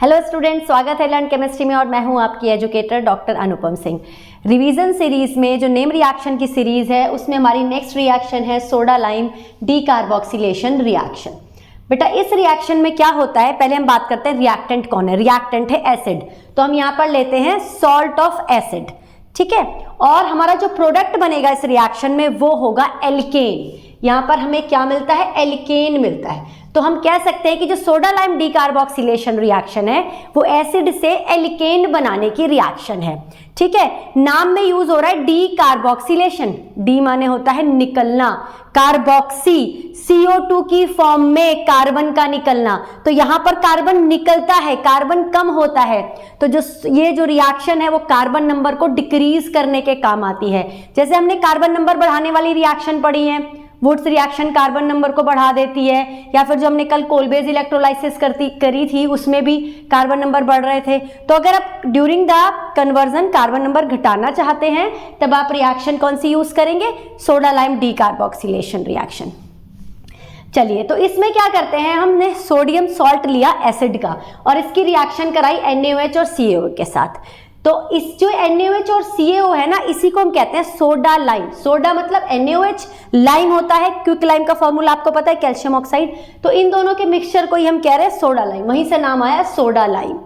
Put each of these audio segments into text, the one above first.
Hello student, स्वागत है learn chemistry में और मैं हूं आपकी educator doctor Anupam Singh. Revision series में जो नेम रिएक्शन की सीरीज है उसमें हमारी नेक्स्ट रिएक्शन है सोडा लाइम डीकार्बोक्सिलेशन रिएक्शन। बेटा इस रिएक्शन में क्या होता है, पहले हम बात करते हैं रिएक्टेंट कौन है। रिएक्टेंट है एसिड, तो हम यहाँ पर लेते हैं सॉल्ट ऑफ एसिड, ठीक है। और हमारा जो प्रोडक्ट बनेगा इस रिएक्शन में वो होगा एल्केन। यहाँ पर हमें क्या मिलता है, एल्केन मिलता है। तो हम कह सकते हैं कि जो सोडा लाइम डीकार्बोक्सिलेशन रिएक्शन है वो एसिड से एल्केन बनाने की रिएक्शन है, ठीक है। नाम में यूज हो रहा है डीकार्बोक्सिलेशन, डी माने होता है निकलना, कार्बोक्सी CO2 की फॉर्म में कार्बन का निकलना, तो यहां पर कार्बन निकलता है, कार्बन कम होता है। तो जो ये जो रिएक्शन है वो कार्बन नंबर को डिक्रीज करने के काम आती है। जैसे हमने कार्बन नंबर बढ़ाने वाली रिएक्शन पढ़ी है, वुड्स रिएक्शन कार्बन नंबर को बढ़ा देती है, या फिर जो हमने कल कोलबेज इलेक्ट्रोलाइसिस करी थी उसमें भी कार्बन नंबर बढ़ रहे थे। तो अगर आप during the conversion carbon number घटाना चाहते हैं तब आप रिएक्शन कौन सी यूज करेंगे, सोडा लाइम डीकार्बोक्सिलेशन रिएक्शन। चलिए, तो इसमें क्या करते हैं, हमने सोडियम सॉल्ट लिया एसिड का और इसकी रिएक्शन कराई NaOH और CaO के साथ। तो इस जो NaOH और CaO है ना, इसी को हम कहते हैं सोडा लाइम। सोडा मतलब NaOH, लाइम होता है क्विक लाइम का फॉर्मूला आपको पता है, कैल्शियम ऑक्साइड। तो इन दोनों के मिक्सचर को ही हम कह रहे हैं सोडा लाइम, वहीं से नाम आया सोडा लाइम।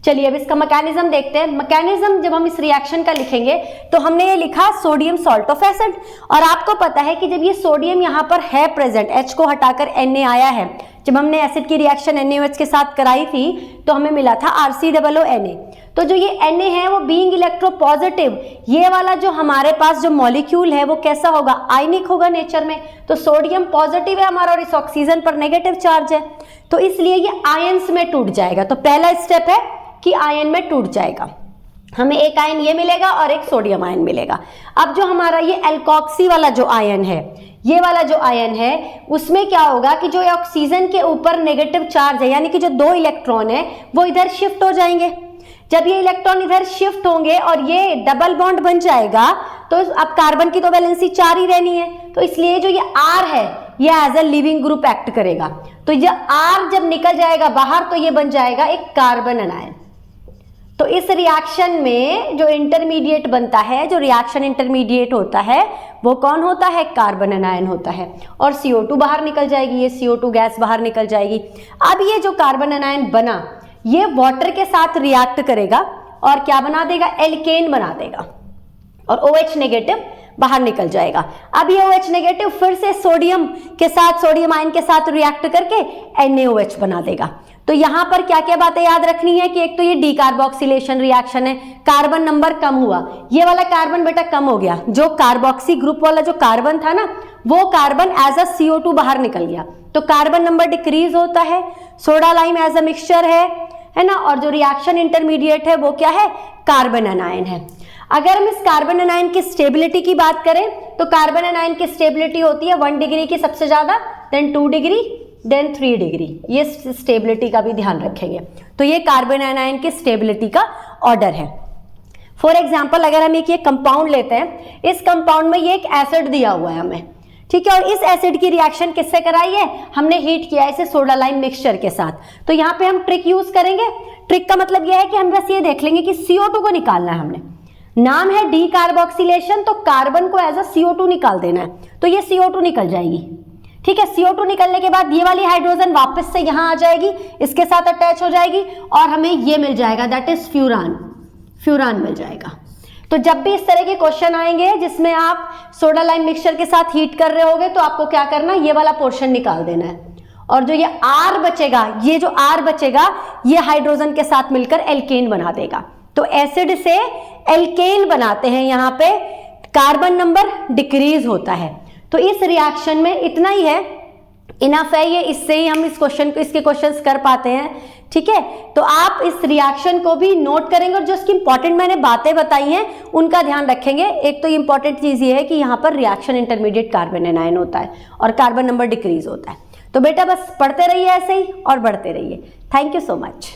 चलिए अब इसका मैकेनिज्म देखते हैं। मैकेनिज्म जब हम इस रिएक्शन का लिखेंगे तो हमने ये लिखा सोडियम सॉल्ट ऑफ एसिड, और आपको पता है कि जब ये सोडियम यहाँ पर है प्रेजेंट, H को हटाकर Na आया है, जब हमने एसिड की रिएक्शन NaOH के साथ कराई थी तो हमें मिला था RCOONA। तो जो ये Na है वो बीइंग इलेक्ट्रोपॉजिटिव, ये वाला जो हमारे पास जो मॉलिक्यूल है वो कैसा होगा, आयनिक होगा नेचर में। तो सोडियम पॉजिटिव है हमारा और इस ऑक्सीजन पर नेगेटिव चार्ज है, तो इसलिए ये आयंस में टूट जाएगा। तो पहला स्टेप है कि आयन में टूट जाएगा, हमें एक आयन ये मिलेगा और एक सोडियम आयन मिलेगा। अब जो हमारा ये एल्कोक्सी वाला जो आयन है, ये वाला जो आयन है उसमें क्या होगा कि जो ऑक्सीजन के ऊपर नेगेटिव चार्ज है, यानी कि जो 2 इलेक्ट्रॉन है वो इधर शिफ्ट हो जाएंगे। जब ये इलेक्ट्रॉन इधर शिफ्ट होंगे और ये डबल बॉन्ड बन जाएगा तो अब कार्बन की तो वैलेंसी 4 ही रहनी है, तो इसलिए जो ये R है ये as a leaving group act करेगा। तो ये R जब निकल जाएगा बाहर तो ये बन जाएगा एक कार्बन एनायन। तो इस रिएक्शन में जो इंटरमीडिएट बनता है, जो रिएक्शन इंटरमीडिएट होता है वो कौन होता है, कार्बन एनायन होता है, और CO2 बाहर निकल जाएगी, ये CO2 गैस बाहर निकल जाएगी। अब ये जो कार्बन एनायन बना ये वाटर के साथ रिएक्ट करेगा और क्या बना देगा, एल्केन बना देगा, और OH नेगेटिव बाहर निकल जाएगा। अब ये OH नेगेटिव फिर से सोडियम के साथ, सोडियम आयन के साथ रिएक्ट करके NaOH बना देगा। तो यहां पर क्या क्या बातें याद रखनी है कि एक तो ये डीकार्बोक्सिलेशन रिएक्शन है, कार्बन नंबर कम हुआ, ये वाला कार्बन बेटा कम हो गया, जो कार्बोक्सी ग्रुप वाला जो कार्बन था ना वो कार्बन एज अ CO2 बाहर निकल गया, तो कार्बन नंबर डिक्रीज होता है। Soda lime as a mixture है ना, और जो रिएक्शन इंटरमीडिएट है वो क्या है, कार्बन एनायन है। अगर हम इस कार्बन एनायन की स्टेबिलिटी की बात करें तो कार्बन एनायन की स्टेबिलिटी होती है 1 डिग्री की सबसे ज्यादा, देन 2 डिग्री, देन 3 डिग्री। ये स्टेबिलिटी का भी ध्यान रखेंगे। तो ये कार्बन एनायन की स्टेबिलिटी का ऑर्डर है। फॉर एग्जाम्पल अगर हम एक ये कंपाउंड लेते हैं, इस कंपाउंड में ये एक एसिड दिया हुआ है हमें, ठीक है, और इस एसिड की रिएक्शन किससे कराई है, हमने हीट किया इसे सोडा लाइम मिक्सचर के साथ। तो यहाँ पे हम ट्रिक यूज करेंगे। ट्रिक का मतलब यह है कि हम बस ये देख लेंगे कि CO2 को निकालना है, हमने नाम है डीकार्बोक्सिलेशन, तो कार्बन को एज अ CO2 निकाल देना है, तो ये CO2 निकल जाएगी, ठीक है। CO2 निकलने के बाद ये वाली हाइड्रोजन वापस से यहां आ जाएगी, इसके साथ अटैच हो जाएगी और हमें ये मिल जाएगा, दैट इज फ्यूरान मिल जाएगा। तो जब भी इस तरह के क्वेश्चन आएंगे जिसमें आप सोडा लाइम मिक्सचर के साथ हीट कर रहे होगे तो आपको क्या करना है, ये वाला पोर्शन निकाल देना है, और जो ये R बचेगा, ये जो R बचेगा ये हाइड्रोजन के साथ मिलकर एल्केन बना देगा। तो एसिड से एल्केन बनाते हैं, यहाँ पे कार्बन नंबर डिक्रीज होता है। तो इस रिएक्शन में इतना ही है, इनफ है ये, इससे ही हम इसके क्वेश्चंस कर पाते हैं, ठीक है। तो आप इस रिएक्शन को भी नोट करेंगे और जो इसकी इंपॉर्टेंट मैंने बातें बताई हैं उनका ध्यान रखेंगे। एक तो इंपॉर्टेंट चीज ये है कि यहाँ पर रिएक्शन इंटरमीडिएट कार्बन एनायन होता है और कार्बन नंबर डिक्रीज होता है। तो बेटा बस पढ़ते रहिए ऐसे ही और बढ़ते रहिए। Thank you so much.